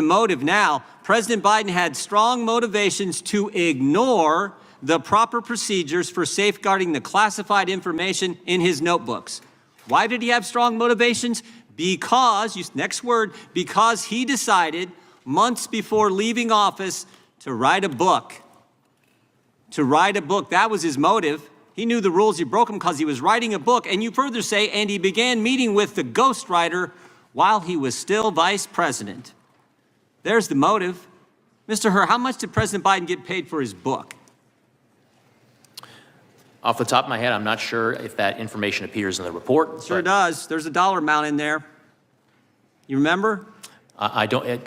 The motive now, President Biden had strong motivations to ignore the proper procedures for safeguarding the classified information in his notebooks. Why did he have strong motivations? Because, next word, because he decided months before leaving office to write a book. To write a book, that was his motive. He knew the rules, he broke them because he was writing a book. And you further say, and he began meeting with the ghostwriter while he was still vice president. There's the motive. Mr. Herr, how much did President Biden get paid for his book? Off the top of my head, I'm not sure if that information appears in the report. Sure does. There's a dollar amount in there. You remember? I don't.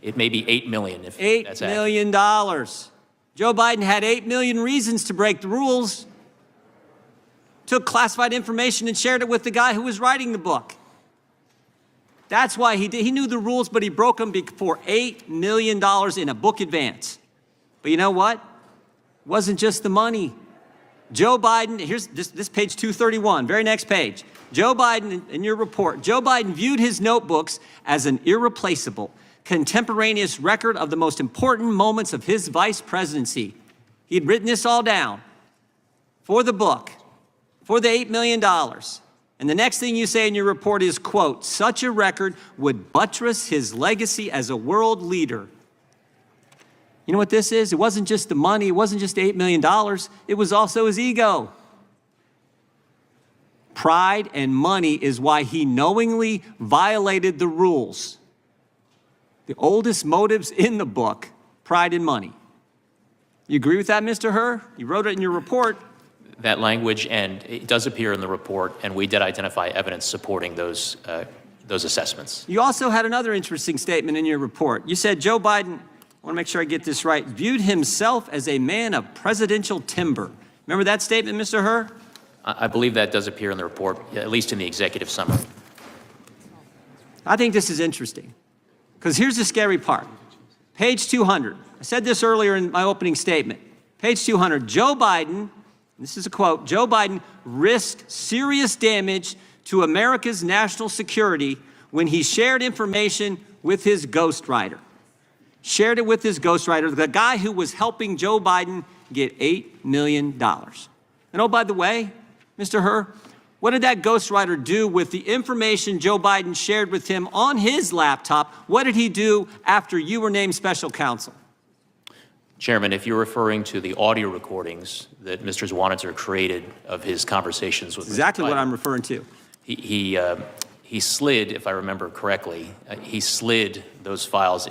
It may be $8 million. If that's $8 million. Joe Biden had 8 million reasons to break the rules. Took classified information and shared it with the guy who was writing the book. That's why he did. He knew the rules, but he broke them for $8 million in a book advance. But you know what? It wasn't just the money. Joe Biden, here's this page 231, very next page. Joe Biden, in your report, Joe Biden viewed his notebooks as an irreplaceable, contemporaneous record of the most important moments of his vice presidency. He had written this all down for the book, for the $8 million. And the next thing you say in your report is, quote, such a record would buttress his legacy as a world leader. You know what this is? It wasn't just the money. It wasn't just $8 million. It was also his ego. Pride and money is why he knowingly violated the rules. The oldest motives in the book, pride and money. You agree with that, Mr. Herr? You wrote it in your report. That language, and it does appear in the report, and we did identify evidence supporting those assessments. You also had another interesting statement in your report. You said Joe Biden, I want to make sure I get this right, viewed himself as a man of presidential timber. Remember that statement, Mr. Herr? I believe that does appear in the report, at least in the executive summary. I think this is interesting, because here's the scary part. Page 200. I said this earlier in my opening statement. Page 200, Joe Biden, this is a quote, Joe Biden risked serious damage to America's national security when he shared information with his ghostwriter. Shared it with his ghostwriter, the guy who was helping Joe Biden get $8 million. And oh, by the way, Mr. Herr, what did that ghostwriter do with the information Joe Biden shared with him on his laptop? What did he do after you were named special counsel? Chairman, if you're referring to the audio recordings that Mr. Zwanitzer created of his conversations with exactly what I'm referring to. He slid, if I remember correctly, he slid those files